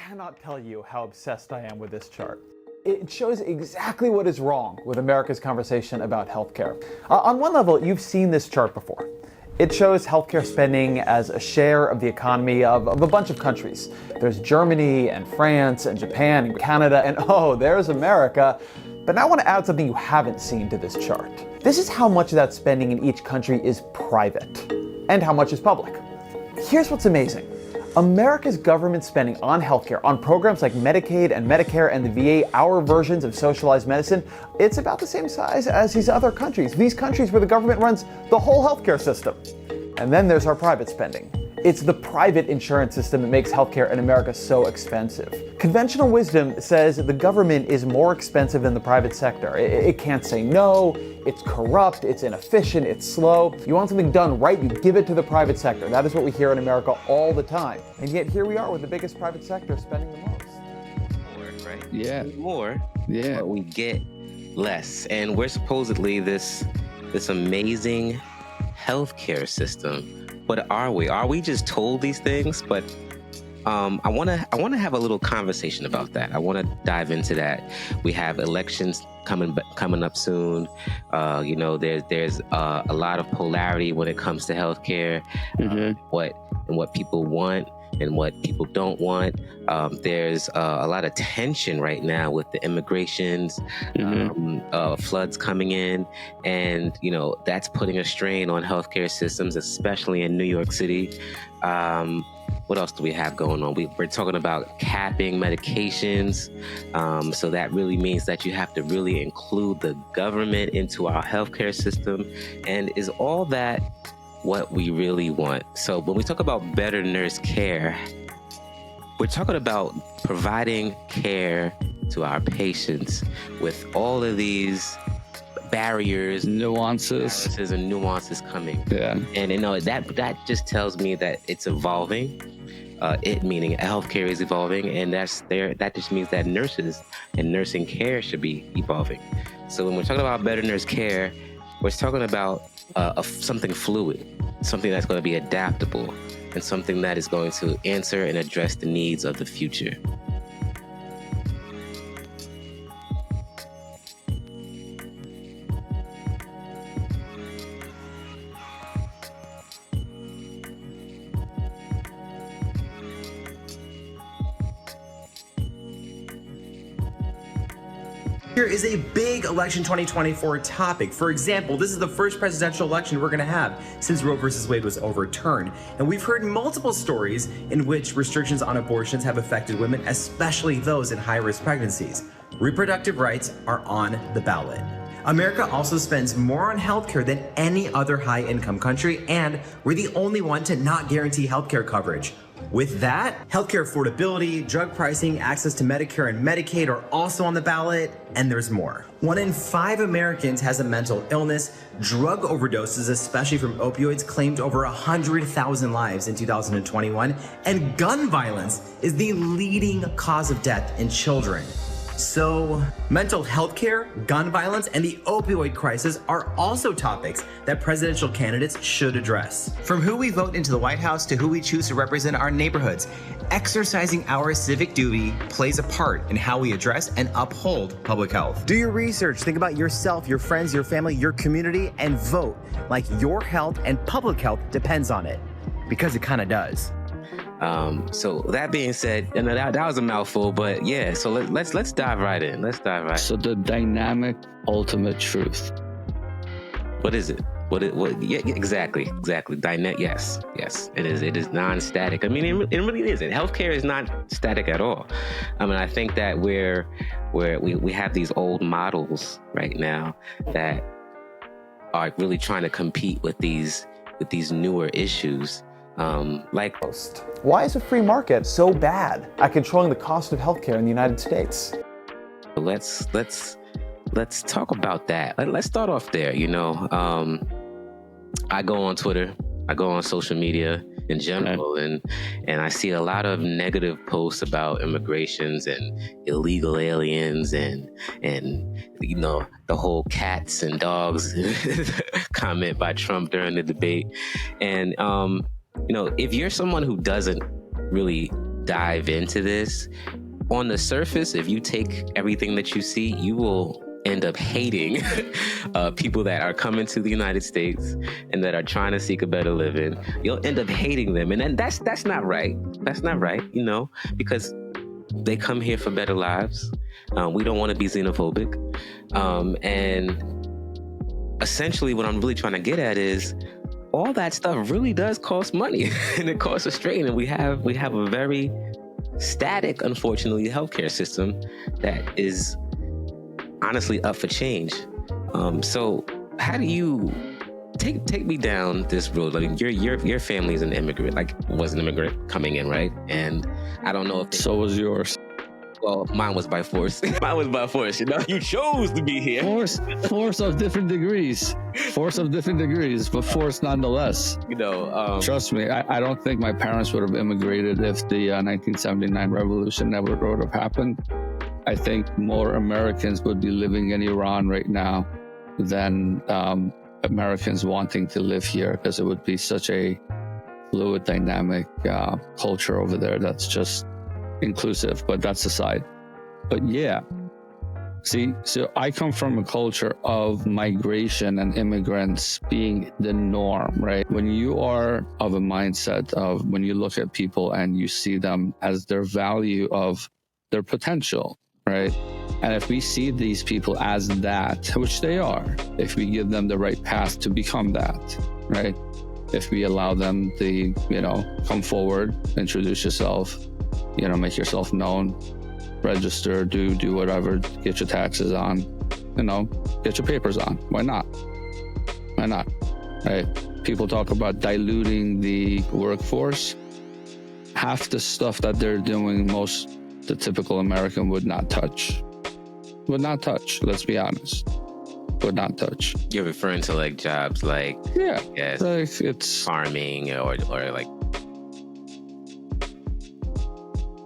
cannot tell you how obsessed I am with this chart. It shows exactly what is wrong with America's conversation about healthcare. On one level, you've seen this chart before. It shows healthcare spending as a share of the economy of a bunch of countries. There's Germany and France and Japan and Canada, and oh, there's America. But now I want to add something you haven't seen to this chart. This is how much of that spending in each country is private and how much is public. Here's what's amazing. America's government spending on healthcare, on programs like Medicaid and Medicare and the VA, our versions of socialized medicine, it's about the same size as these other countries. These countries where the government runs the whole healthcare system. And then there's our private spending. It's the private insurance system that makes healthcare in America so expensive. Conventional wisdom says the government is more expensive than the private sector. It can't say no, it's corrupt, it's inefficient, it's slow. You want something done right, you give it to the private sector. That is what we hear in America all the time. And yet here we are with the biggest private sector spending the most. More, right? Yeah. More, Yeah. but we get less. And we're supposedly this amazing healthcare system. But are we? Are we just told these things? But I want to have a little conversation about that. I want to dive into that. We have elections coming up soon. There's a lot of polarity when it comes to healthcare. What people want and what people don't want. There's a lot of tension right now with the immigrations, floods coming in, and that's putting a strain on healthcare systems, especially in New York City. What else do we have going on? We're talking about capping medications. So that really means that you have to really include the government into our healthcare system. And is all that what we really want? So when we talk about better nurse care, we're talking about providing care to our patients with all of these barriers, nuances and nuances coming. Yeah. And that just tells me that it's evolving. It meaning healthcare is evolving, and that just means that nurses and nursing care should be evolving. So when we're talking about better nurse care, we're talking about something fluid, something that's going to be adaptable, and something that is going to answer and address the needs of the future. Here is a big election 2024 topic. For example, this is the first presidential election we're going to have since Roe v. Wade was overturned. And we've heard multiple stories in which restrictions on abortions have affected women, especially those in high-risk pregnancies. Reproductive rights are on the ballot. America also spends more on healthcare than any other high-income country, and we're the only one to not guarantee healthcare coverage. With that, healthcare affordability, drug pricing, access to Medicare and Medicaid are also on the ballot, and there's more. 1 in 5 Americans has a mental illness. Drug overdoses, especially from opioids, claimed over 100,000 lives in 2021, and gun violence is the leading cause of death in children. So, mental health care, gun violence, and the opioid crisis are also topics that presidential candidates should address. From who we vote into the White House to who we choose to represent our neighborhoods, exercising our civic duty plays a part in how we address and uphold public health. Do your research, think about yourself, your friends, your family, your community, and vote like your health and public health depends on it, because it kind of does. So that being said, and that was a mouthful, but yeah. So let's dive right in. So the dynamic ultimate truth. What is it? What? Yeah, exactly. Yes. It is. It is non-static. I mean, it really isn't. Healthcare is not static at all. I mean, I think that we have these old models right now that are really trying to compete with these newer issues. Why is a free market so bad at controlling the cost of healthcare in the United States? Let's talk about that. Let's start off there. I go on Twitter, I go on social media in general, and I see a lot of negative posts about immigrations and illegal aliens and the whole cats and dogs comment by Trump during the debate. And if you're someone who doesn't really dive into this, on the surface, if you take everything that you see, you will end up hating people that are coming to the United States and that are trying to seek a better living. You'll end up hating them. And then that's not right. That's not right, you know, because they come here for better lives. We don't want to be xenophobic. And essentially what I'm really trying to get at is all that stuff really does cost money and it costs a strain. And we have a very static, unfortunately, healthcare system that is honestly up for change. So how do you take me down this road? Like your family is an immigrant, like was an immigrant coming in, right? And I don't know if So was yours. well, mine was by force. Mine was by force. You know, you chose to be here. Force of different degrees. Force of different degrees, but force nonetheless. You know, Trust me, I don't think my parents would have immigrated if the 1979 revolution never would have happened. I think more Americans would be living in Iran right now than Americans wanting to live here, because it would be such a fluid, dynamic culture over there that's just inclusive, but that's aside. But yeah, see, so I come from a culture of migration and immigrants being the norm, right? When you are of a mindset of when you look at people and you see them as their value of their potential, right? And if we see these people as that, which they are, if we give them the right path to become that, right? If we allow them to, you know, come forward, introduce yourself, you know, make yourself known, register, do whatever, get your taxes on, you know, get your papers on. Why not? Why not? Right? People talk about diluting the workforce. Half the stuff that they're doing, the typical American would not touch. Would not touch, let's be honest. Would not touch. you're referring to like jobs like, Yeah. yes, Like it's farming or like